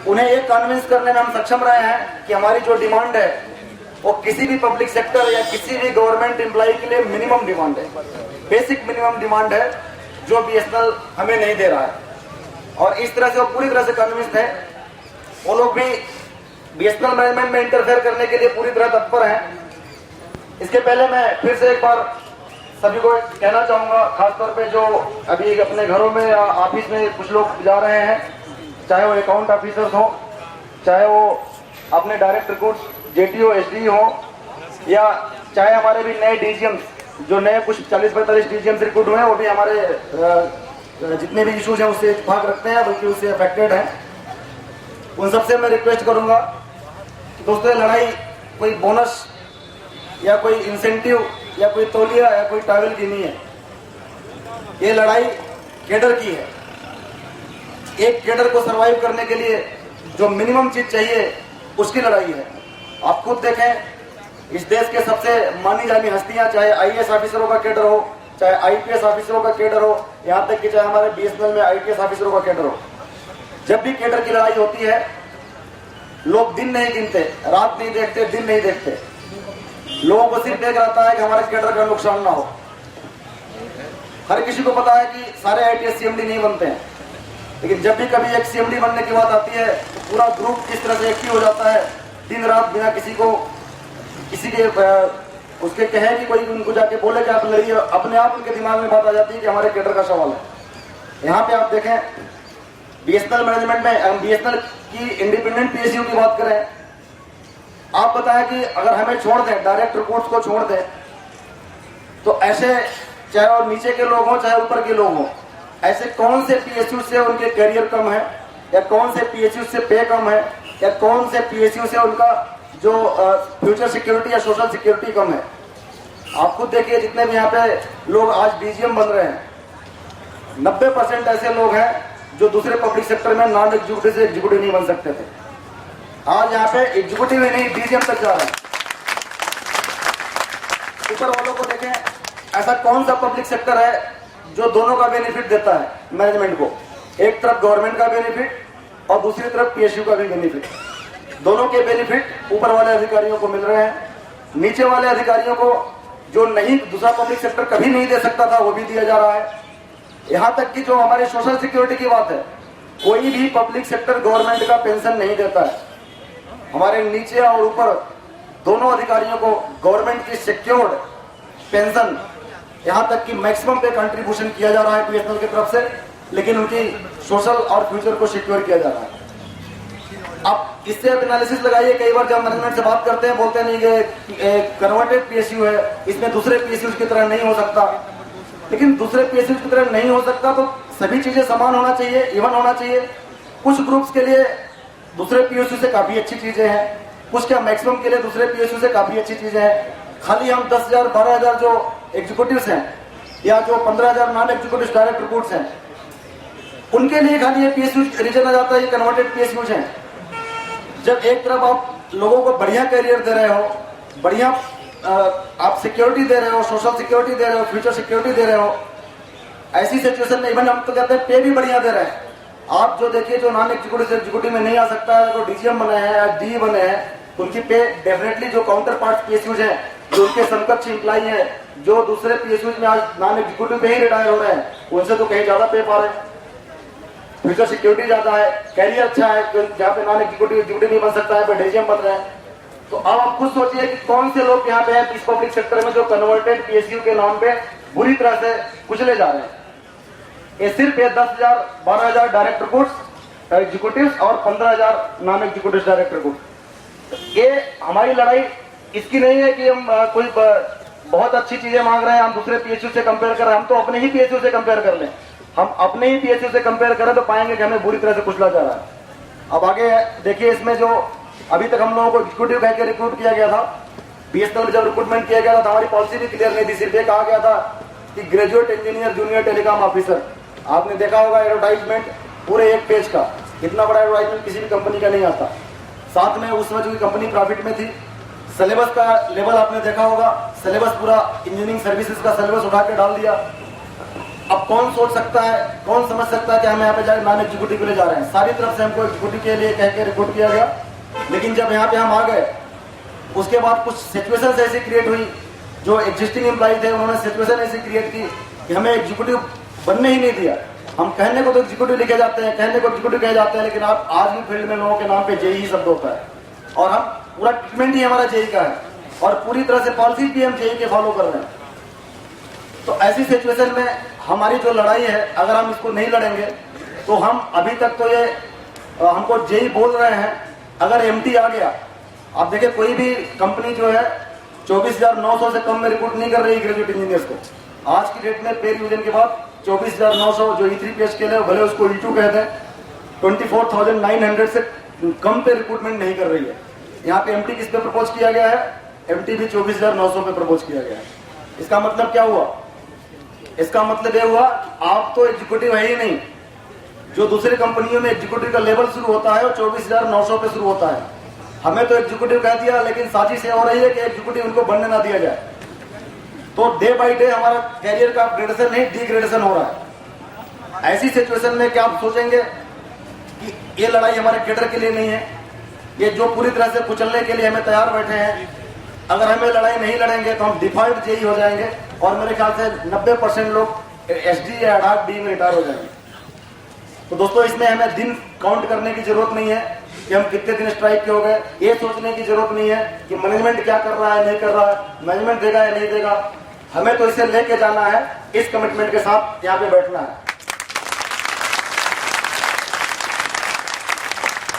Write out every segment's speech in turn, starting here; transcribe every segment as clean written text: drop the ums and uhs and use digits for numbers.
उन्हें ये कन्विंस करने में हम सक्षम रहे हैं कि हमारी जो डिमांड है वो किसी भी पब्लिक सेक्टर या किसी भी गवर्नमेंट एम्प्लॉय के लिए मिनिमम डिमांड है, बेसिक मिनिमम डिमांड है, जो बीएसएनएल हमें नहीं दे रहा है। और इस तरह से वो पूरी तरह से कन्विंस है। वो लोग भी बीएसएनएल मैनेजमेंट में इंटरफेयर करने के लिए पूरी तरह तत्पर हैं। इसके पहले मैं फिर से एक बार सभी को कहना चाहूंगा, खासतौर पे जो अभी अपने घरों में या ऑफिस में कुछ लोग जा रहे हैं, चाहे वो अकाउंट ऑफिसर्स हो, चाहे वो अपने डायरेक्ट रिक्रूट्स जेटीओ एसडी हो, या चाहे हमारे भी नए डीजीएम्स जो नए कुछ 40-45 डीजीएम्स रिक्रूट हुए हैं, वो भी हमारे जितने भी इश्यूज हैं उससे इत्तेफाक रखते हैं, बल्कि उससे अफेक्टेड हैं। उन सबसे मैं रिक्वेस्ट करूंगा कि दोस्तों, ये लड़ाई कोई बोनस या कोई इंसेंटिव या कोई तौलिया या कोई टावल की नहीं है। ये लड़ाई कैडर की है। एक कैडर को सरवाइव करने के लिए जो मिनिमम चीज चाहिए उसकी लड़ाई है। आप खुद देखें, इस देश के सबसे मानी जानी हस्तियां, चाहे आईएएस ऑफिसरों का कैडर हो, चाहे आईपीएस ऑफिसरों का कैडर हो, यहाँ तक कि चाहे हमारे बीएसएनएल में आईटीएस ऑफिसरों का कैडर हो, जब भी कैडर की लड़ाई होती है, लोग दिन नहीं गिनते, रात नहीं देखते, दिन नहीं देखते। लोगों को सिर्फ एक रहता है कि हमारे कैडर का नुकसान ना हो। हर किसी को पता है कि सारे आईटीएस सीएमडी नहीं बनते हैं, लेकिन जब भी कभी एक सीएमडी बनने की बात आती है तो पूरा ग्रुप किस तरह से एक्टिव हो जाता है, दिन रात बिना किसी के उसके कहे कि कोई उनको जाके बोले कि आप लड़िए, अपने आप उनके दिमाग में बात आ जाती है कि हमारे कैडर का सवाल है। यहाँ पे आप देखें, बीएसएनएल मैनेजमेंट में, हम बीएसएनएल की इंडिपेंडेंट पीएसयू की बात करें, आप बताएं कि अगर हमें छोड़ दें, डायरेक्ट रिपोर्ट्स को छोड़ दें, तो ऐसे चाहे और नीचे के लोग हों चाहे ऊपर के लोग हों, ऐसे कौन से पीएसयू से उनके करियर कम है, या कौन से पीएसयू से पे कम है, या कौन से पीएसयू से उनका जो फ्यूचर सिक्योरिटी या सोशल सिक्योरिटी कम है। आप खुद देखिए, जितने भी यहाँ पे लोग आज डीजीएम बन रहे हैं, 90% ऐसे लोग हैं जो दूसरे पब्लिक सेक्टर में नॉन एग्जीक्यूटिव से एग्जीक्यूटिव नहीं बन सकते थे। आज यहाँ पे एग्जीक्यूटिव ही नहीं, डीजीएम तक जा रहे हैं। ऊपर वालों को देखें, ऐसा कौन सा पब्लिक सेक्टर है जो दोनों का बेनिफिट देता है मैनेजमेंट को, एक तरफ गवर्नमेंट का बेनिफिट और दूसरी तरफ पीएसयू का भी बेनिफिट। दोनों के बेनिफिट ऊपर वाले अधिकारियों को मिल रहे हैं, नीचे वाले अधिकारियों को जो नहीं दूसरा पब्लिक सेक्टर कभी नहीं दे सकता था वो भी दिया जा रहा है। यहाँ तक कि जो हमारे सोशल सिक्योरिटी की बात है, कोई भी पब्लिक सेक्टर गवर्नमेंट का पेंशन नहीं देता है। हमारे नीचे और ऊपर दोनों अधिकारियों को गवर्नमेंट की सिक्योर्ड पेंशन, यहाँ तक कि मैक्सिमम पे कंट्रीब्यूशन किया जा रहा है बीएसएनएल की तरफ से, लेकिन उनकी सोशल और फ्यूचर को सिक्योर किया जा रहा है। आप इससे एनालिसिस लगाइए, कई बार जब मैनेजमेंट से बात करते हैं बोलते नहीं कि कन्वर्टेड पीएसयू है, इसमें दूसरे पीएसयू की तरह नहीं हो सकता। लेकिन दूसरे पीएसयू की तरह नहीं हो सकता तो सभी चीजें समान होना चाहिए, इवन होना चाहिए। कुछ ग्रुप्स के लिए दूसरे पीएसयू से काफी अच्छी चीजें हैं, कुछ क्या मैक्सिमम के लिए दूसरे पीएसयू से काफी अच्छी चीजें हैं। खाली हम 10,000 12,000 जो एग्जीक्यूटिव्स हैं या जो 15,000 नॉन एग्जीक्यूटिव डायरेक्ट रिपोर्ट्स हैं, उनके लिए खाली ये पीएसयू रीजन आ जाता है, ये कन्वर्टेड पीएसयू हैं। जब एक तरफ आप लोगों को बढ़िया करियर दे रहे हो, बढ़िया आप सिक्योरिटी दे रहे हो, सोशल सिक्योरिटी दे रहे हो, फ्यूचर सिक्योरिटी दे रहे हो, ऐसी सिचुएशन में इवन हम तो कहते हैं पे भी बढ़िया दे रहे हैं। आप जो देखिए, जो नॉन एग्जीक्यूटिव से एग्जीक्यूटिव में नहीं आ सकता है, जो डीजीएम बने हैं या डी बने हैं, उनकी पे डेफिनेटली जो काउंटर पार्ट पीएसयूज हैं, जो उनके समकक्ष एम्प्लॉई हैं, जो दूसरे पीएसयूज में आज नॉन एग्जीक्यूटिव पे ही रिटायर हो रहे हैं, उनसे तो कहीं ज्यादा पे पा रहे हैं। फ्यूचर सिक्योरिटी ज्यादा है, कैरियर अच्छा है, जहाँ पे नॉन एग्जीक्यूटिव एग्जीक्यूटिव नहीं बन सकता है, पर डीजीएम बन रहे हैं। तो अब आप खुद सोचिए कि कौन से लोग यहाँ पे हैं इस पब्लिक सेक्टर में जो कन्वर्टेड पीएसयू के नाम पे बुरी तरह से कुचले जा रहे हैं। ये सिर्फ 10,000 12,000 डायरेक्ट रिपोर्ट्स एग्जीक्यूटिव और 15,000 नॉन एग्जीक्यूटिव डायरेक्ट रिपोर्ट। ये हमारी लड़ाई इसकी नहीं है कि हम कोई बहुत अच्छी चीजें मांग रहे हैं, हम दूसरे पीएसयू से कंपेयर कर रहे हैं। हम तो अपने ही पीएसयू से कंपेयर कर लें, हम अपने ही पीएसयू से कंपेयर करें तो पाएंगे कि हमें बुरी तरह से कुचला जा रहा है। अब आगे देखिए, इसमें जो अभी तक हम लोगों को एग्जीक्यूटिव कह के रिक्रूट किया गया था, बीएसएनएल में जब रिक्रूटमेंट किया गया था तो हमारी पॉलिसी भी क्लियर नहीं थी। सिर्फ ये कहा गया था कि graduate engineer junior telecom officer. आपने देखा होगा एडवर्टाइजमेंट पूरे एक पेज का, इतना बड़ा एडवर्टाइजमेंट किसी भी कंपनी का नहीं आता। साथ में उस वजह की कंपनी प्रॉफिट में थी। सिलेबस का लेवल आपने देखा होगा, सिलेबस पूरा इंजीनियरिंग सर्विसेज का सिलेबस उठा के डाल दिया। अब कौन सोच सकता है, कौन समझ सकता है कि हम यहाँ पे जाए नॉन एग्जीक्यूटिव के लिए जा रहे हैं। सारी तरफ से हमको एग्जीक्यूटिव के लिए कह के रिक्रूट किया गया, लेकिन जब यहाँ पे हम आ गए उसके बाद कुछ सिचुएशन ऐसी क्रिएट हुई, जो एग्जिस्टिंग एम्प्लॉय थे उन्होंने सिचुएशन ऐसी क्रिएट की कि हमें एग्जीक्यूटिव बनने ही नहीं दिया। हम कहने को तो एग्जीक्यूटिव लिखे जाते हैं, कहने को एग्जीक्यूटिव कहे जाते हैं, लेकिन आप आज भी फील्ड में लोगों के नाम पे जेई ही शब्द होता है और हम पूरा ट्रीटमेंट ही हमारा जेई का है और पूरी तरह से पॉलिसी भी हम जेई के फॉलो कर रहे हैं। तो ऐसी सिचुएशन में हमारी जो लड़ाई है, अगर हम इसको नहीं लड़ेंगे तो हम अभी तक तो ये हमको जेई बोल रहे हैं, अगर एमटी आ गया, आप देखिए कोई भी कंपनी जो है 24,900 से कम में रिक्रूट नहीं कर रही ग्रेजुएट इंजीनियर्स को। आज की डेट में पे रिवीजन के बाद 24,900 जो E3 पे स्केल है, भले उसको E2 कहते हैं, 24,900 से कम पे रिक्रूटमेंट नहीं कर रही है। यहाँ पे एमटी किस पे प्रपोज किया गया है? एमटी भी 24,900 पे प्रपोज किया गया है। इसका मतलब क्या हुआ? इसका मतलब ये हुआ आप तो एग्जीक्यूटिव है ही नहीं। जो दूसरी कंपनियों में एग्जीक्यूटिव का लेवल शुरू होता है वो 24,900 पे शुरू होता है। हमें तो एग्जीक्यूटिव कह दिया, लेकिन साजिश ये हो रही है कि एग्जीक्यूटिव उनको बनने ना दिया जाए। तो डे बाय डे हमारा कैरियर का अपग्रेडेशन नहीं, डिग्रेडेशन हो रहा है। ऐसी सिचुएशन में क्या आप सोचेंगे कि ये लड़ाई हमारे कैडर के लिए नहीं है, ये जो पूरी तरह से कुचलने के लिए हमें तैयार बैठे हैं। अगर हमें लड़ाई नहीं लड़ेंगे तो हम डिफॉल्ट जेई हो जाएंगे और मेरे ख्याल से 90% लोग एसडी या एडहॉक डी में रिटायर हो जाएंगे। तो दोस्तों, इसमें हमें दिन काउंट करने की जरूरत नहीं है कि हम कितने दिन स्ट्राइक के हो गए। ये सोचने की जरूरत नहीं है कि मैनेजमेंट क्या कर रहा है, नहीं कर रहा है, मैनेजमेंट देगा या नहीं देगा। हमें तो इसे लेके जाना है, इस कमिटमेंट के साथ यहाँ पे बैठना है।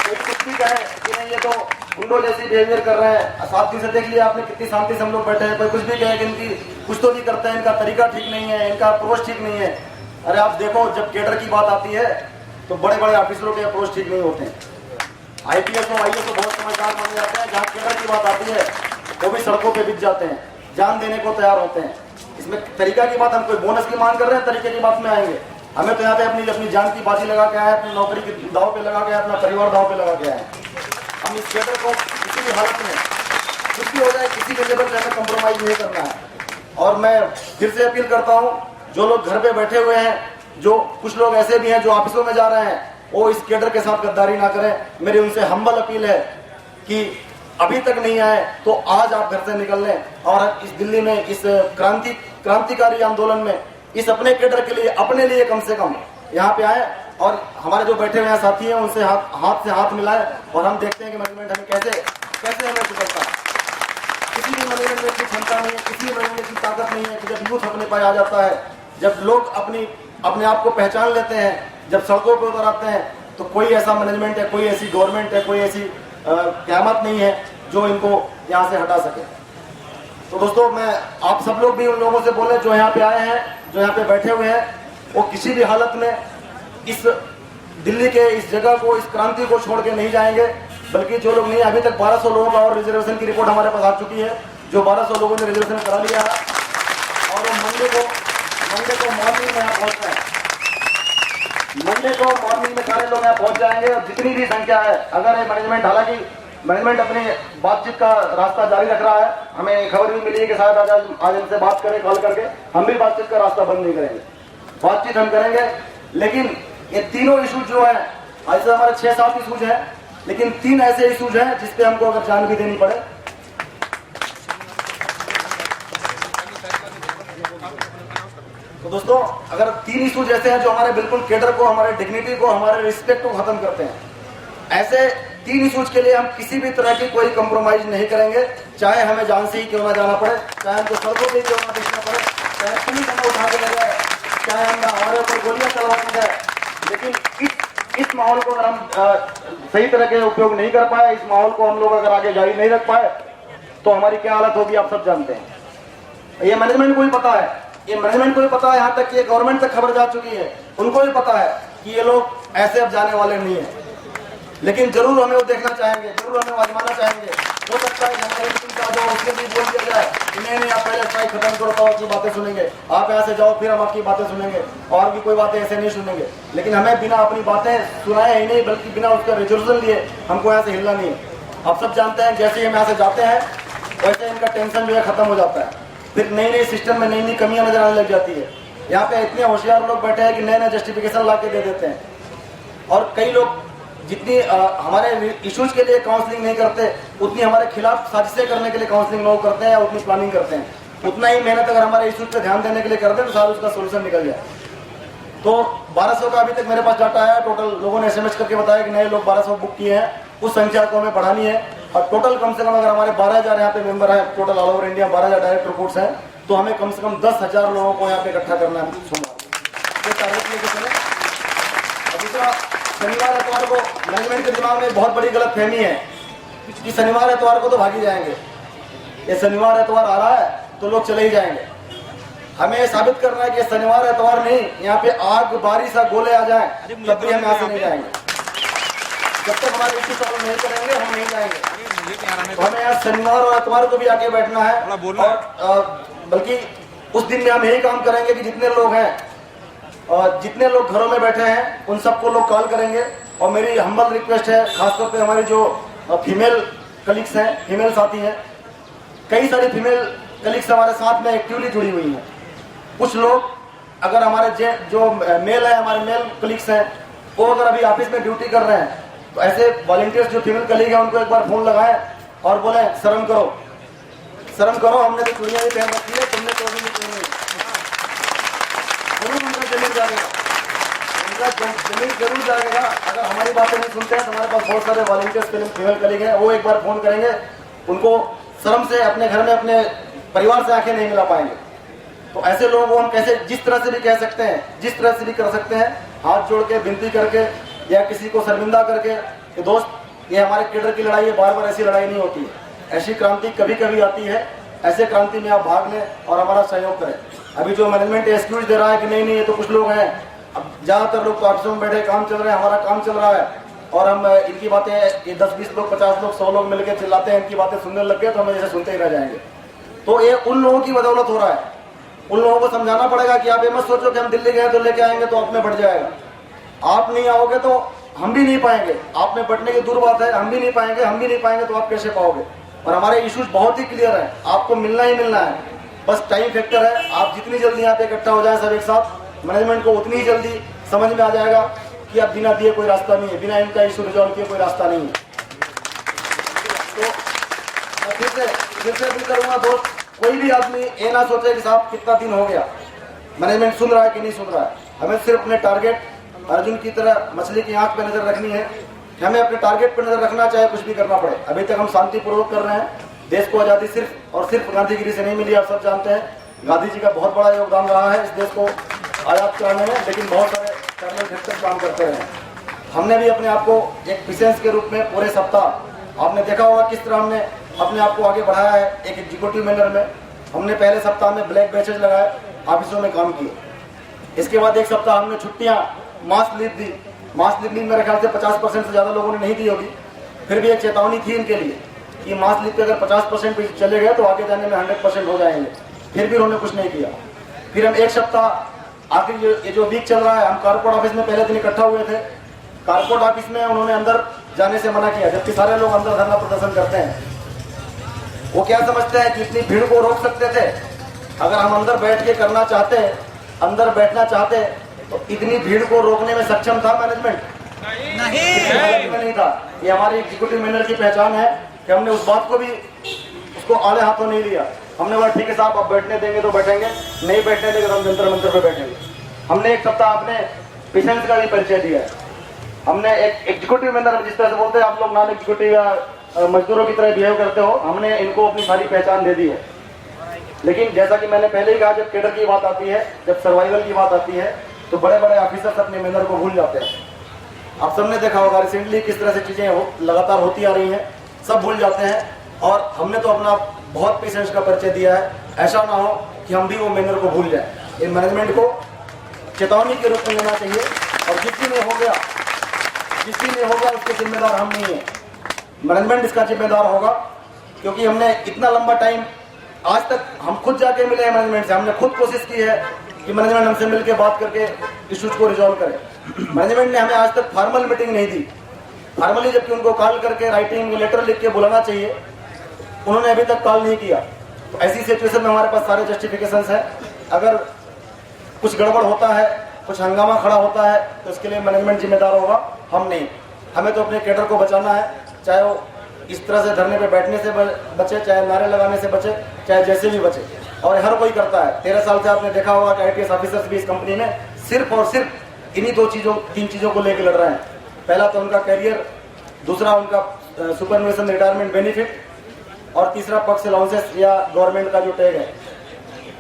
कुछ भी कहे कि नहीं ये तो गुंडों जैसी बिहेवियर कर रहे हैं, 7 दिन से देख लिया आपने कितनी शांति से हम लोग बैठे हैं। कोई कुछ भी कहे कि इनकी कुछ तो नहीं करते हैं, इनका तरीका ठीक नहीं है, इनका अप्रोच ठीक नहीं है। अरे आप देखो, जब कैडर की बात आती है तो बड़े बड़े ऑफिसरों के अप्रोच ठीक नहीं होते हैं। IPS और IAS तो बहुत समझदार माने जाते हैं, जहाँ कैडर की बात आती है वो भी सड़कों पे बिक जाते हैं, जान देने को तैयार होते हैं। इसमें तरीका की बात, हम कोई बोनस की मांग कर रहे हैं, तरीके की बात में आएंगे। हमें तो यहाँ पे अपनी जान की बाजी लगा के आए, अपनी नौकरी की दाव पे लगा के आए, अपना परिवार दाव पे लगा के आए। हम इस कैडर को किसी भी हालत में कुछ भी हो जाए, किसी भी लेवल पे हमें कॉम्प्रोमाइज नहीं करना है। और मैं फिर से अपील करता हूँ, जो लोग घर पे बैठे हुए हैं, जो कुछ लोग ऐसे भी हैं जो ऑफिसों में जा रहे हैं, वो इस कैडर के साथ गद्दारी ना करें। मेरी उनसे हम्बल अपील है कि अभी तक नहीं आए तो आज आप घर से निकल लें और इस दिल्ली में इस क्रांतिकारी आंदोलन में इस अपने कैडर के लिए, अपने लिए कम से कम यहाँ पे आए और हमारे जो बैठे हुए हैं साथी हैं उनसे हाथ से हाथ मिलाएं और हम देखते हैं कि मैनेजमेंट हमें कैसे हमें सुधरता है। किसी भी मैनेजमेंट की क्षमता नहीं है, किसी भी मैनेजमेंट की ताकत नहीं है कि जब यूथ अपने पास आ जाता है, जब लोग अपने आप को पहचान लेते हैं, जब सड़कों पर उतर आते हैं, तो कोई ऐसा मैनेजमेंट है, कोई ऐसी गवर्नमेंट है, कोई ऐसी क़यामत नहीं है जो इनको यहाँ से हटा सके। तो दोस्तों, मैं आप सब लोग भी उन लोगों से बोले जो यहाँ पे आए हैं, जो यहाँ पे बैठे हुए हैं, वो किसी भी हालत में इस दिल्ली के इस जगह को, इस क्रांति को छोड़ के नहीं जाएंगे। बल्कि जो लोग नहीं, अभी तक 1200 लोगों का और रिजर्वेशन की रिपोर्ट हमारे पास आ चुकी है, जो 1200 लोगों ने रिजर्वेशन करा लिया है और वो मंडे को मॉर्निंग में यहाँ पहुँच रहे हैं। मंडे को मॉर्निंग में सारे लोग यहाँ पहुँच जाएंगे और जितनी भी संख्या है, अगर ये मैनेजमेंट, हालांकि मैनेजमेंट अपनी बातचीत का रास्ता जारी रख रहा है, हमें खबर भी मिली है कि शायद आज इनसे बात करें कॉल करके, हम भी बातचीत का रास्ता बंद नहीं करेंगे, बातचीत हम करेंगे। लेकिन ये तीनों इशू जो है, ऐसे हमारे 6-7 इशूज हैं, लेकिन 3 ऐसे इशूज हैं जिसपे हमको अगर जान भी देनी पड़े। तो दोस्तों, अगर 3 इशूज ऐसे हैं जो हमारे बिल्कुल कैडर को, हमारे डिग्निटी को, हमारे रिस्पेक्ट को खत्म करते हैं, ऐसे 3 इशूज के लिए हम किसी भी तरह की कोई कॉम्प्रोमाइज नहीं करेंगे, चाहे हमें जान से ही क्यों ना जाना पड़े, चाहे हमको सड़कों पे क्यों ना देखना पड़े, चाहे पुलिस हमें उठा के ले जाए, चाहे हम हमारे ऊपर गोलियां चलवा दी जाए। लेकिन इस माहौल को अगर हम सही तरह के उपयोग नहीं कर पाए, इस माहौल को हम लोग अगर आगे जारी नहीं रख पाए, तो हमारी क्या हालत होगी आप सब जानते हैं। ये मैनेजमेंट को भी पता है, ये मैनेजमेंट को भी पता है, यहाँ तक कि गवर्नमेंट तक खबर जा चुकी है, उनको भी पता है कि ये लोग ऐसे अब जाने वाले नहीं है। लेकिन जरूर हमें वो देखना चाहेंगे, जरूर हमें आजमाना चाहेंगे। हो सकता है हमारे जो उसके भी बोल दिया जाए कि नहीं आप पहले स्ट्राइक खत्म करो तो आपकी बातें सुनेंगे, आप यहाँ से जाओ फिर हम आपकी बातें सुनेंगे, और भी कोई बातें ऐसे नहीं सुनेंगे। लेकिन हमें बिना अपनी बातें सुनाए ही नहीं, बल्कि बिना उसका रिजोल्यूशन लिए हमको यहाँ से हिलना नहीं है। आप सब जानते हैं, जैसे ही हम यहाँ से जाते हैं वैसे इनका टेंशन जो है खत्म हो जाता है, फिर नई नई सिस्टम में नई नई कमियां नजर आने लग जाती है। यहाँ पे इतने होशियार लोग बैठे हैं कि नए नए जस्टिफिकेशन ला के दे देते हैं। और कई लोग जितनी हमारे इश्यूज के लिए काउंसलिंग नहीं करते, उतनी हमारे खिलाफ साजिशें करने के लिए काउंसलिंग लोग करते हैं या उतनी प्लानिंग करते हैं। उतना ही मेहनत अगर हमारे इश्यूज पे ध्यान देने के लिए करते हैं तो सारा उसका सोल्यूशन निकल जाए। तो 1200 का अभी तक मेरे पास डाटा है। टोटल लोगों ने एसएमएस करके बताया कि नए लोग 1200 बुक किए हैं। उस संख्या को हमें बढ़ानी है और टोटल कम से कम अगर हमारे 12,000 यहाँ पे मेंबर हैं, total all over India 12,000 direct reports हैं, तो हमें कम से कम 10,000 लोगों को यहाँ पे इकट्ठा करना है सोमवार। टारगेट लेके चले। और दूसरा, शनिवार एतवार को मैनेजमेंट के दिमाग में बहुत बड़ी गलत फहमी है कि शनिवार एतवार को तो भागी जाएंगे, ये शनिवार एतवार आ रहा है तो लोग चले ही जाएंगे। हमें साबित करना है कि शनिवार एतवार नहीं, यहाँ पे आग बारिश या गोले आ जाए तब भी हम यहाँ से नहीं जाएंगे। जब तक हमारे इश्यू सॉल्व नहीं करेंगे हम नहीं जाएंगे। तो हमें यहाँ शनिवार और एतवार को भी आके बैठना है और बल्कि उस दिन में हम यही काम करेंगे कि जितने लोग हैं और जितने लोग घरों में बैठे हैं उन सबको लोग कॉल करेंगे। और मेरी हम्बल रिक्वेस्ट है, खासतौर पे हमारी जो फीमेल कलीग्स हैं, फीमेल साथी हैं, कई सारी फीमेल कलीग्स हमारे साथ में एक्टिवली जुड़ी हुई हैं। कुछ लोग अगर हमारे जो मेल है, हमारे मेल कलीग्स हैं, वो अगर अभी ऑफिस में ड्यूटी कर रहे हैं तो ऐसे वॉलंटियर्स जो फीमेल कलीग हैं उनको एक बार फोन लगाएं और बोले शर्म करो, शर्म करो, हमने तो चूड़ियां भी पहन रखी है, तुमने तो भी नहीं पहनी। उनका जमीन जाएगा, उनका जमीन जरूर जाएगा अगर हमारी बातें नहीं सुनते हैं। तो हमारे पास बहुत सारे वॉलंटियर्स फीमेल कलीग हैं, वो एक बार फोन करेंगे, उनको शर्म से अपने घर में अपने परिवार से आंखें नहीं मिला पाएंगे। तो ऐसे लोगों को हम कैसे, जिस तरह से भी कह सकते हैं, जिस तरह से भी कर सकते हैं, हाथ जोड़ के विनती करके या किसी को शर्मिंदा करके कि दोस्त ये हमारे केडर की लड़ाई है, बार बार ऐसी लड़ाई नहीं होती है, ऐसी क्रांति कभी कभी आती है, ऐसे क्रांति में आप भाग लें और हमारा सहयोग करें। अभी जो मैनेजमेंट एक्सक्यूज दे रहा है कि नहीं नहीं ये तो कुछ लोग हैं, अब ज्यादातर लोग तो ऑफिसों में बैठे काम चल रहे हैं, हमारा काम चल रहा है और हम इनकी बातें, ये 10-20 लोग, 50 लोग, 100 लोग मिलकर चिल्लाते हैं, इनकी बातें सुनने लग गए तो हम जैसे सुनते ही रह जाएंगे। तो ये उन लोगों की बदौलत हो रहा है। उन लोगों को समझाना पड़ेगा कि आप ये मत सोचो कि हम दिल्ली गए तो लेके आएंगे तो आप में बढ़ जाएगा। आप नहीं आओगे तो हम भी नहीं पाएंगे, आप में बढ़ने की दूर बात है, हम भी नहीं पाएंगे, हम भी नहीं पाएंगे तो आप कैसे पाओगे। और हमारे इश्यूज बहुत ही क्लियर है, आपको मिलना ही मिलना है, बस टाइम फैक्टर है। आप जितनी जल्दी यहाँ पे इकट्ठा हो जाए सब एक साथ, मैनेजमेंट को उतनी ही जल्दी समझ में आ जाएगा कि अब बिना दिए कोई रास्ता नहीं है, बिना इनका इशू रिजॉल्व किए कोई रास्ता नहीं है। तो फिर से भी करूँगा दोस्त, कोई भी आदमी ये ना सोचे कि साहब कितना दिन हो गया, मैनेजमेंट सुन रहा है कि नहीं सुन रहा है। हमें सिर्फ अपने टारगेट, अर्जुन की तरह मछली की आंख पे नजर रखनी है, हमें अपने टारगेट पे नजर रखना, चाहे कुछ भी करना पड़े। अभी तक हम शांतिपूर्वक कर रहे हैं, देश को आज़ादी सिर्फ और सिर्फ गांधीगिरी से नहीं मिली, आप सब जानते हैं। गांधी जी का बहुत बड़ा योगदान रहा है इस देश को आज़ाद कराने में, लेकिन बहुत सारे कर्नल सेक्टर काम करते रहे। हमने भी अपने आप को एक पेशेंस के रूप में पूरे सप्ताह, आपने देखा होगा किस तरह हमने अपने आप को आगे बढ़ाया है एक एग्जीक्यूटिव मैनर में। हमने पहले सप्ताह में ब्लैक बैचेज लगाए, ऑफिसों में काम किए। इसके बाद एक सप्ताह हमने छुट्टियां, मास लीव दी। मास लीव मेरे ख्याल से 50% से ज़्यादा लोगों ने नहीं दी होगी, फिर भी एक चेतावनी थी इनके लिए कि मास लीव पे अगर 50% भी चले गए तो आगे जाने में 100% हो जाएंगे। फिर भी उन्होंने कुछ नहीं किया। फिर हम एक सप्ताह, आखिर ये जो वीक चल रहा है, हम कारपोरेट ऑफिस में पहले दिन इकट्ठा हुए थे। कारपोरेट ऑफिस में उन्होंने अंदर जाने से मना किया, जबकि सारे लोग अंदर धरना प्रदर्शन करते हैं। वो क्या समझते हैं कि इतनी भीड़ को रोक सकते थे? अगर हम अंदर बैठ के करना चाहते, अंदर बैठना चाहते, तो इतनी भीड़ को रोकने में सक्षम था मैनेजमेंट? नहीं था। ये हमारी एग्जीक्यूटिव मैनेजर की पहचान है कि हमने उस बात को भी उसको आड़े हाथों नहीं लिया। हमने बोला ठीक है साहब, आप बैठने देंगे तो बैठेंगे, नहीं बैठने देंगे तो हम जंतर मंतर पे बैठेंगे। हमने एक सप्ताह अपने पेशेंस का भी परिचय दिया है। हमने एक एग्जीक्यूटिव मैनेजर, जिस तरह से बोलते हैं आप लोग नॉन एग्जीक्यूटिव या मजदूरों की तरह बिहेव करते हो, हमने इनको अपनी सारी पहचान दे दी है। लेकिन जैसा कि मैंने पहले ही कहा, जब केडर की बात आती है, जब सर्वाइवल की बात आती है, तो बड़े बड़े ऑफिसर्स अपने मैनेजर को भूल जाते हैं। आप सबने देखा होगा रिसेंटली किस तरह से चीजें लगातार होती आ रही हैं, सब भूल जाते हैं। और हमने तो अपना बहुत पेशेंस का परिचय दिया है, ऐसा ना हो कि हम भी वो मैनेजर को भूल जाए। इन मैनेजमेंट को चेतावनी के रूप में लेना चाहिए, और जिसकी में हो गया उसके जिम्मेदार हम नहीं है, मैनेजमेंट इसका जिम्मेदार होगा। क्योंकि हमने इतना लंबा टाइम, आज तक हम खुद जाके मिले हैं मैनेजमेंट से, हमने खुद कोशिश की है कि मैनेजमेंट हमसे मिलकर बात करके इश्यूज को रिजॉल्व करे। मैनेजमेंट ने हमें आज तक फॉर्मल मीटिंग नहीं दी। फॉर्मली जबकि उनको कॉल करके राइटिंग में लेटर लिख के बुलाना चाहिए, उन्होंने अभी तक कॉल नहीं किया। तो ऐसी सिचुएशन में हमारे पास सारे जस्टिफिकेशंस हैं। अगर कुछ गड़बड़ होता है, कुछ हंगामा खड़ा होता है, तो इसके लिए मैनेजमेंट जिम्मेदार होगा, हम नहीं। हमें तो अपने कैडर को बचाना है, चाहे वो इस तरह से धरने पे बैठने से बचे, चाहे नारे लगाने से बचे, चाहे जैसे भी बचे, और हर कोई करता है। 13 साल से आपने देखा होगा कि IPS ऑफिसर्स भी इस कंपनी में सिर्फ और सिर्फ इन्हीं 3 चीज़ों को लेकर लड़ रहे हैं। पहला तो उनका कैरियर, दूसरा उनका सुपरन्यूएशन रिटायरमेंट बेनिफिट, और तीसरा पक्ष अलाउंसेस या गवर्नमेंट का जो टैग है।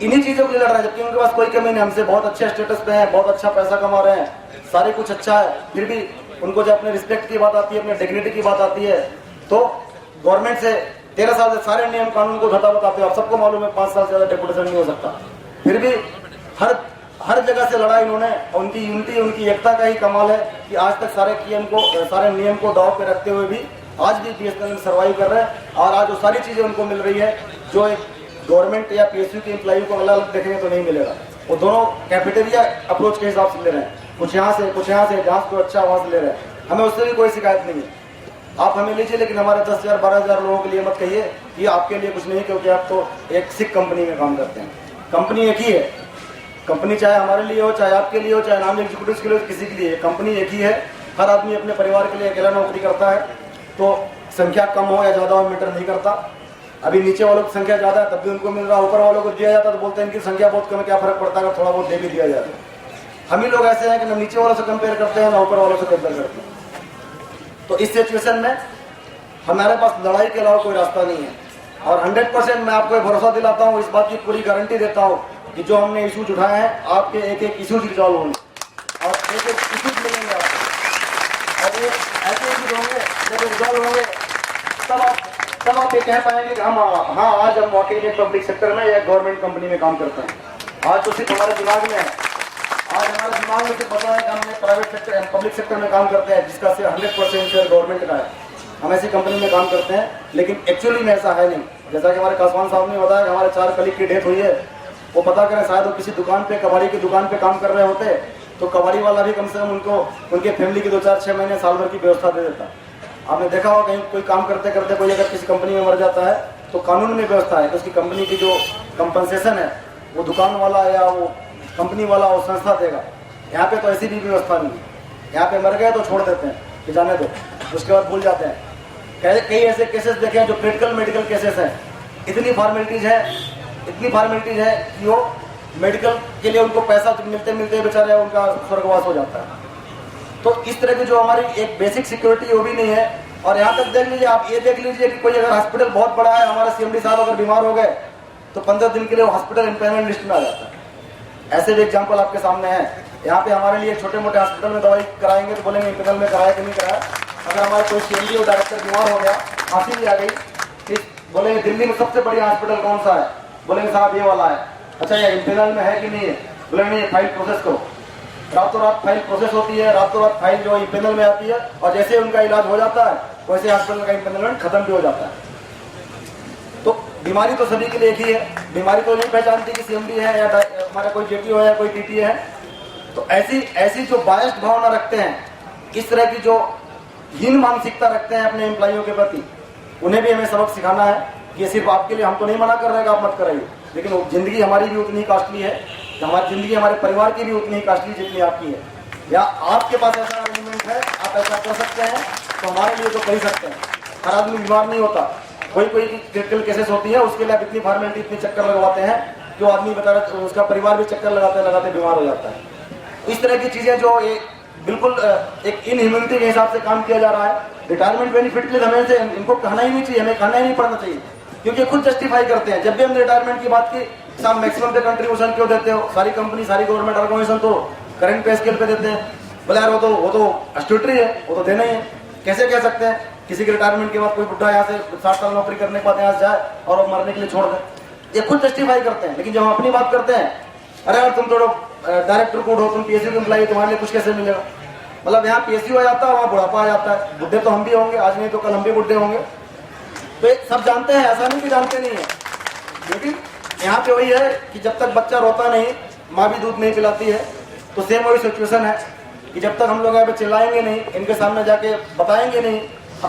इन्हीं चीज़ों के लिए लड़ रहे हैं, जबकि उनके पास कोई कमी नहीं, हमसे बहुत अच्छे स्टेटस पे हैं, बहुत अच्छा पैसा कमा रहे हैं, सारे कुछ अच्छा है, फिर भी उनको जब अपने रिस्पेक्ट की बात आती है, अपने डिग्निटी की बात आती है, तो गवर्नमेंट से 13 साल से सारे नियम कानून को धता बताते हो। आप सबको मालूम है 5 साल से ज़्यादा डेपुटेशन नहीं हो सकता, फिर भी हर जगह से लड़ा इन्होंने। उनकी यूनिटी, उनकी एकता का ही कमाल है कि आज तक सारे नियम को दाव पे रखते हुए भी आज भी BSNL सर्वाइव कर रहे हैं, और आज वो सारी चीज़ें उनको मिल रही है जो एक गवर्नमेंट या PSU के एम्प्लॉई को अलग अलग देखेंगे तो नहीं मिलेगा। वो दोनों कैफेटेरिया अप्रोच के हिसाब से ले रहे हैं, कुछ यहाँ से जहाँ को अच्छा वहाँ से ले रहे हैं। हमें उससे भी कोई शिकायत नहीं है, आप हमें लीजिए, लेकिन हमारे 10,000 12,000 लोगों के लिए मत कहिए कि आपके लिए कुछ नहीं, क्योंकि आप तो एक सिख कंपनी में काम करते हैं। कंपनी एक ही है, कंपनी चाहे हमारे लिए हो, चाहे आपके लिए हो, चाहे नॉन एग्जीक्यूटिव के लिए, किसी के लिए, कंपनी एक ही है। हर आदमी अपने परिवार के लिए अकेला नौकरी करता है, तो संख्या कम हो या ज़्यादा हो मैटर नहीं करता। अभी नीचे वालों की संख्या ज़्यादा है तब भी उनको मिल रहा, ऊपर वालों को दिया जाता तो बोलते हैं इनकी संख्या बहुत कम है, क्या फर्क पड़ता है, थोड़ा बहुत दे भी दिया जाता है। हम ही लोग ऐसे हैं कि न नीचे वालों से कंपेयर करते हैं, ना ऊपर वालों से कंपेयर करते हैं। तो इस सिचुएशन में हमारे पास लड़ाई के अलावा कोई रास्ता नहीं है, और 100% मैं आपको भरोसा दिलाता हूँ, इस बात की पूरी गारंटी देता हूँ कि जो हमने इशूज उठाए हैं, आपके एक इशूज रिजॉल्व होंगे और एक इशूज मिलेंगे आपको, और ये ऐसे इशूज होंगे जब रिजॉल्व होंगे तब आप ये कह पाएंगे कि हाँ आज हम वाकई में पब्लिक सेक्टर में या गवर्नमेंट कंपनी में काम करते हैं। आज तो सिर्फ हमारे दिमाग में है, आज हमारे दिमाग में सिर्फ पता है कि हमने प्राइवेट सेक्टर पब्लिक सेक्टर में काम करते हैं, जिसका सिर्फ 100% शेयर गवर्नमेंट का है। हम ऐसी कंपनी में काम करते हैं, लेकिन एक्चुअली में ऐसा है नहीं। जैसा कि हमारे कासवान साहब ने बताया कि हमारे 4 कलीग की डेथ हुई है, वो पता करें शायद वो किसी दुकान पे, कबाड़ी की दुकान पे काम कर रहे होते, तो कबाड़ी वाला भी कम से कम उनको उनके फैमिली की 2-4-6 महीने साल भर की व्यवस्था दे देता। आपने देखा होगा कहीं कोई काम करते करते कोई अगर किसी कंपनी में मर जाता है तो कानून में व्यवस्था है कि उसकी कंपनी की जो कंपनसेशन है वो दुकान वाला या वो कंपनी वाला वो संस्था देगा। यहाँ पे तो ऐसी भी व्यवस्था नहीं है, यहाँ पे मर गए तो छोड़ देते हैं कि जाने दो, उसके बाद भूल जाते हैं। कई ऐसे केसेस देखे हैं जो क्रिटिकल मेडिकल केसेस हैं, इतनी फॉर्मेलिटीज है कि वो मेडिकल के लिए उनको पैसा मिलते मिलते बेचारे उनका स्वर्गवास हो जाता है। तो इस तरह की जो हमारी एक बेसिक सिक्योरिटी वो भी नहीं है। और यहाँ तक देख लीजिए, आप ये देख लीजिए कि कोई अगर हॉस्पिटल बहुत बड़ा है, हमारे CMD साहब अगर बीमार हो गए तो 15 दिन के लिए हॉस्पिटल इम्पेयरमेंट लिस्ट में आ जाता है। ऐसे भी एग्जाम्पल आपके सामने है। यहाँ पे हमारे लिए छोटे मोटे हॉस्पिटल में दवाई कराएंगे तो बोलेंगे इम्पेयरमेंट में कराया कि नहीं कराया। अगर हमारे कोई CMD और डायरेक्टर बीमार हो गया, फांसी भी आ गई, फिर बोलेंगे दिल्ली में सबसे बढ़िया हॉस्पिटल कौन सा है, बोलेंगे साहब ये वाला है। अच्छा ये इम्पेयरमेंट में है कि नहीं है, बोलेंगे नहीं, फाइल प्रोसेस करो। रातों रात फाइल प्रोसेस होती है, रातों रात फाइल जो इम्पेनल में आती है, और जैसे उनका इलाज हो जाता है वैसे हॉस्पिटल का इम्पेनलमेंट खत्म भी हो जाता है। तो बीमारी तो सभी के लिए एक ही है, बीमारी तो नहीं पहचानती कि CMD है या हमारा कोई JTO है या कोई TT है। तो ऐसी जो बायस्ड भावना रखते हैं, इस तरह की जो हीन मानसिकता रखते हैं अपने एम्प्लॉइयों के प्रति, उन्हें भी हमें सबक सिखाना है कि ये सिर्फ आपके लिए, हम तो नहीं मना कर रहे हैं कि आप मत कराइए, लेकिन जिंदगी हमारी भी उतनी कॉस्टली है, हमारी जिंदगी हमारे परिवार की भी उतनी ही कॉस्टली जितनी आपकी है। या आपके पास ऐसा अरेंजमेंट है, आप ऐसा कर सकते हैं तो हमारे लिए तो कर ही सकते हैं। हर आदमी बीमार नहीं होता, कोई क्रिटिकल केसेस होती है, उसके लिए आप इतनी फॉर्मेलिटी, इतनी चक्कर लगवाते हैं, जो आदमी बता रहा उसका परिवार भी चक्कर लगाते बीमार हो जाता है। इस तरह की चीज़ें जो बिल्कुल एक इनह्यूमैनिटी के हिसाब से काम किया जा रहा है। रिटायरमेंट बेनिफिट के लिए हमें से इनको कहना ही नहीं चाहिए, हमें कहना ही नहीं पड़ना चाहिए, क्योंकि खुद जस्टिफाई करते हैं। जब भी हमने रिटायरमेंट की बात की, साहब मैक्सिमम पे कंट्रीब्यूशन क्यों देते हो, सारी कंपनी सारी गवर्नमेंट ऑर्गेनाइजेशन तो करंट पे स्केल पे देते हैं। बोला यार वो तो स्टैट्यूटरी है, वो तो देना ही है। कैसे कह सकते हैं किसी के रिटायरमेंट के बाद कोई बुढ़ा यहाँ से 60 साल नौकरी करने के बाद यहाँ से जाए और वो मरने के लिए छोड़ दे, ये खुद जस्टिफाई करते हैं। लेकिन जब हम अपनी बात करते हैं, अरे यार तुम तो डायरेक्ट रिक्रूट हो, तुम PSU के एम्प्लॉई, तुम्हारे लिए कुछ कैसे मिलेगा। मतलब यहाँ PSU आ जाता है, वहाँ बुढ़ापा आ जाता है। बुढ़े तो हम भी होंगे, आज नहीं तो कल हम भी बुढ़े होंगे। तो सब जानते हैं, ऐसा नहीं कि जानते नहीं है, लेकिन यहाँ पे वही है कि जब तक बच्चा रोता नहीं, माँ भी दूध नहीं पिलाती है। तो सेम वही सिचुएशन है कि जब तक हम लोग यहाँ पे चिल्लाएंगे नहीं, इनके सामने जाके बताएंगे नहीं,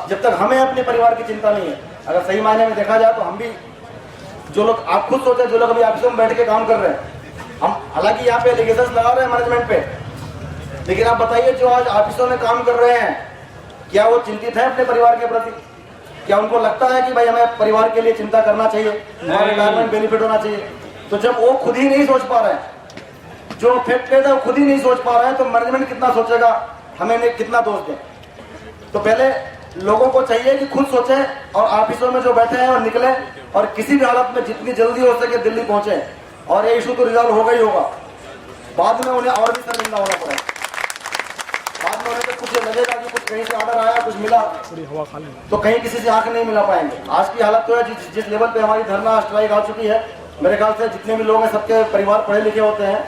जब तक हमें अपने परिवार की चिंता नहीं है। अगर सही मायने में देखा जाए तो हम भी, जो लोग आप खुद सोचे, जो लोग अभी ऑफिस में बैठ के काम कर रहे हैं, हम हालांकि यहाँ पे एलिगेशंस लगा रहे हैं मैनेजमेंट पे, लेकिन आप बताइए जो आज ऑफिसों में काम कर रहे हैं, क्या वो चिंतित है अपने परिवार के प्रति? क्या उनको लगता है कि भाई हमें परिवार के लिए चिंता करना चाहिए और रिटायरमेंट बेनिफिट होना चाहिए? तो जब वो खुद ही नहीं सोच पा रहे हैं, जो अफेक्टेड है वो खुद ही नहीं सोच पा रहे हैं, तो मैनेजमेंट कितना सोचेगा, हमें कितना दोष दें? तो पहले लोगों को चाहिए कि खुद सोचें और ऑफिसों में जो बैठे हैं और निकले और किसी भी हालत में जितनी जल्दी हो सके दिल्ली पहुंचे, और ये इशू तो रिजॉल्व होगा ही होगा। बाद में उन्हें और भी शर्मिंदा होना पड़ेगा, बाद में उन्हें तो कुछ लगेगा कि कुछ कहीं से ऑर्डर आया, कुछ मिला, तो कहीं किसी से आंख नहीं मिला पाएंगे। आज की हालत तो है जिस लेवल पे हमारी धरना स्ट्राइक आ चुकी है, मेरे ख्याल से जितने भी लोग हैं सबके परिवार पढ़े लिखे होते हैं,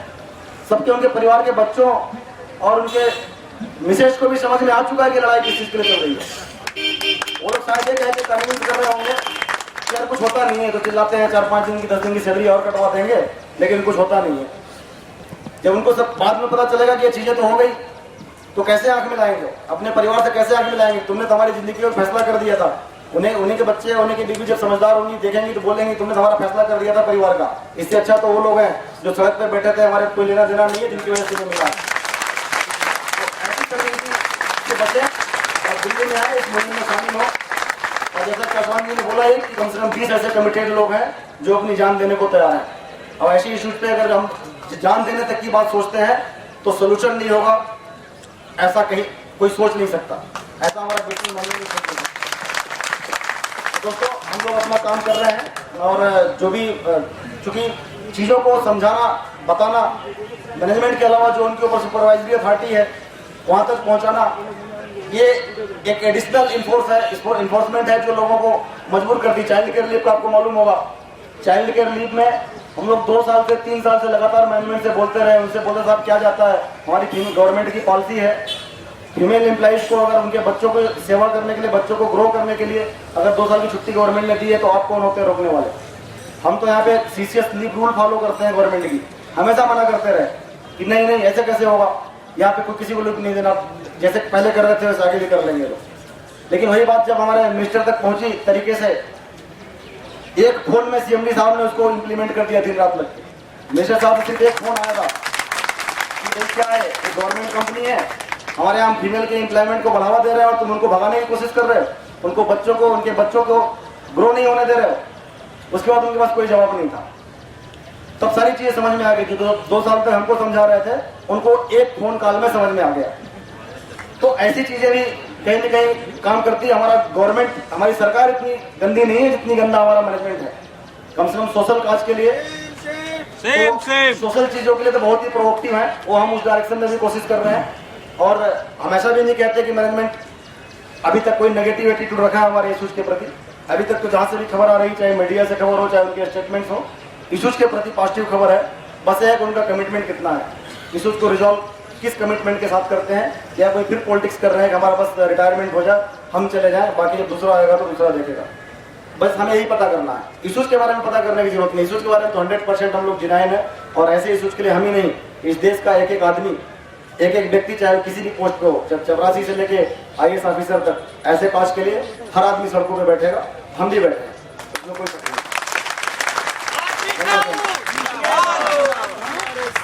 सबके उनके परिवार के बच्चों और उनके मिसेज को भी समझ में आ चुका है कि लड़ाई किस चीज के लिए चल रही है। वो लोग शायद ये कह के कन्विंस कर रहे होंगे कि यार कुछ होता नहीं है, तो चिल्लाते हैं 4-5 दिन की 10 दिन की सैलरी और कटवा देंगे, लेकिन कुछ होता नहीं है। जब उनको सब बाद में पता चलेगा कि ये चीजें तो हो गई, तो कैसे आंख मिलाएंगे? अपने परिवार से कैसे आंख मिलाएंगे? तुमने तो हमारी जिंदगी में फैसला कर दिया था। उन्हीं के बच्चे, उन्हीं की बीवी जब समझदार होंगी, देखेंगी तो बोलेंगे तुमने हमारा फैसला कर दिया था परिवार का। इससे अच्छा तो वो लोग हैं जो सड़क पे बैठे थे, हमारे कोई लेना देना नहीं है, जिनकी वजह से नहीं मिला। तो ऐसी कम्युनिटी के बच्चे और दिल्ली में आए, इस मुहिम में शामिल हो। और जैसा कासवान जी ने बोला है कि कम से कम 20 ऐसे कमिटेड लोग हैं जो अपनी जान देने को तैयार हैं। और ऐसे इशूज पे अगर हम जान देने तक की बात सोचते हैं तो सोल्यूशन नहीं होगा, ऐसा कहीं कोई सोच नहीं सकता। ऐसा हमारा बिल्कुल मन नहीं सोच सकता। दोस्तों, हम लोग अपना काम कर रहे हैं और जो भी चूंकि चीज़ों को समझाना, बताना, मैनेजमेंट के अलावा जो उनके ऊपर सुपरवाइजरी अथॉरिटी है वहाँ तक पहुँचाना, ये एक एडिशनल इन्फोर्समेंट है जो लोगों को मजबूर करती। चाइल्ड केयर लीव का आपको मालूम होगा, चाइल्ड केयर लीव में हम लोग 2 साल से 3 साल से लगातार मैनेजमेंट से बोलते रहे, उनसे बोलते साहब क्या जाता है, हमारी गवर्नमेंट की पॉलिसी है फीमेल एम्प्लॉइज को अगर उनके बच्चों को सेवा करने के लिए, बच्चों को ग्रो करने के लिए अगर 2 साल की छुट्टी गवर्नमेंट ने दी है तो आप कौन होते हैं रोकने वाले? हम तो यहाँ पे सीसीएस लीव रूल फॉलो करते हैं गवर्नमेंट की, हमेशा मना करते रहे कि नहीं नहीं ऐसे कैसे होगा, यहाँ पे कोई किसी को लीव नहीं देना, जैसे पहले कर रहे थे वैसे आगे भी कर लेंगे लोग। लेकिन वही बात जब हमारे मिनिस्टर तक पहुंची तरीके से, एक फोन में सीएमडी साहब ने उसको इम्प्लीमेंट कर दिया दिन रात लग के। मिनिस्टर साहब से सिर्फ एक फोन आया था कि क्या है, गवर्नमेंट कंपनी है, हमारे यहाँ फीमेल के एम्प्लॉयमेंट को बढ़ावा दे रहे हो और तुम उनको भगाने की कोशिश कर रहे हो, उनको उनके बच्चों को ग्रो नहीं होने दे रहे हो। उसके बाद उनके पास कोई जवाब नहीं था। तब सारी चीजें समझ में आ गई थी। 2 साल तक हमको समझा रहे थे, उनको एक फोन कॉल में समझ में आ गया। तो ऐसी चीजें भी कहीं न कहीं काम करती है। हमारा गवर्नमेंट, हमारी सरकार इतनी गंदी नहीं है जितनी गंदा हमारा मैनेजमेंट है। कम से कम सोशल काज के लिए, सोशल चीजों के लिए तो बहुत ही प्रोएक्टिव है, वो हम उस डायरेक्शन में भी कोशिश कर रहे हैं। और हम ऐसा भी नहीं कहते कि मैनेजमेंट अभी तक कोई नेगेटिव एटीट्यूड रखा है हमारे इशूज के प्रति। अभी तक तो जहाँ से भी खबर आ रही, चाहे मीडिया से खबर हो, चाहे उनके स्टेटमेंट्स हो, इशूज के प्रति पॉजिटिव खबर है। बस है कि उनका कमिटमेंट कितना है, इशूज को रिजॉल्व किस कमिटमेंट के साथ करते हैं, या कोई फिर पॉलिटिक्स कर रहे हैं कि हमारा बस रिटायरमेंट हो जाए, हम चले जाएं, बाकी जब दूसरा आएगा तो दूसरा देखेगा। बस हमें यही पता करना है। इशूज के बारे में पता करने की जरूरत नहीं। इशूज के बारे में तो 100% हम लोग जिनायन है, और ऐसे इशूज के लिए हम ही नहीं, इस देश का एक एक आदमी, एक एक व्यक्ति, चाहे किसी भी पोस्ट पे हो, चपरासी से लेके IAS ऑफिसर तक, ऐसे काज के लिए हर आदमी सड़कों पे बैठेगा। हम भी बैठे हैं, इसमें कोई शक नहीं।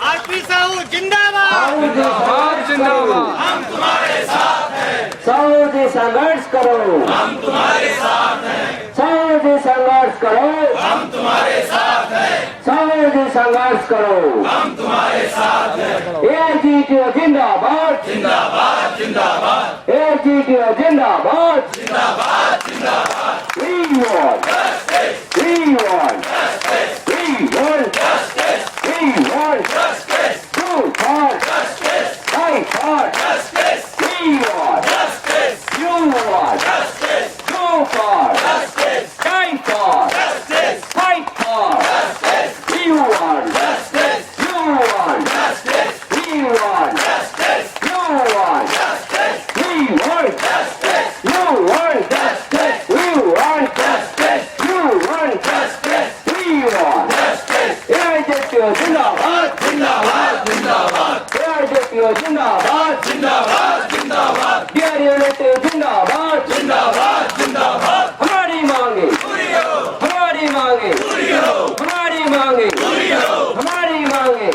आरपी साहू जिंदाबाद, जिंदाबाद, हम तुम्हारे साथ हैं। साहू जी संघर्ष करो, हम तुम्हारे साथ हैं। साहू जी संघर्ष करो, हम तुम्हारे साथ हैं। साहू जी संघर्ष करो, हम तुम्हारे साथ हैं। AGTO जिंदाबाद, जिंदाबाद जिंदाबाद, AGTO जिंदाबाद, जिंदाबाद जिंदाबाद। We want Justice, we want justice, we want justice, we want justice, do for justice, fight for justice, we want justice, you want justice, do for justice, die for justice, fight for justice, you want justice, you want justice, we want justice, you want justice, we want justice, you want justice, we want justice, you want justice, we want justice, AGTO जिंदाबाद, जिंदाबाद जिंदाबाद, AGTO जिंदाबाद, जिंदाबाद जिंदाबाद, dear unit जिंदाबाद, जिंदाबाद जिंदाबाद। हमारी मांगे पूरी हो, हमारी मांगे पूरी हो, हमारी मांगे पूरी हो, हमारी मांगे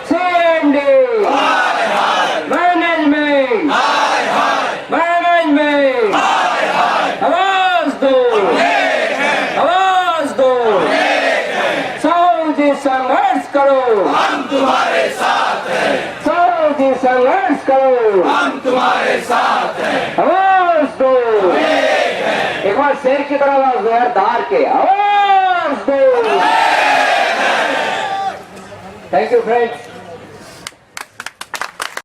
CND, मैनेजमेंट, मैनेजमेंट, आवाज दो, आवाज दो, साहू संघर्ष करो, हम तुम्हारे साथ हैं, साहू संघर्ष करो, हम तुम्हारे साथ हैं, आवाज दो, एक बार शेर की तरह आवाज दो यार, धार के आवाज दो। Thank you friends.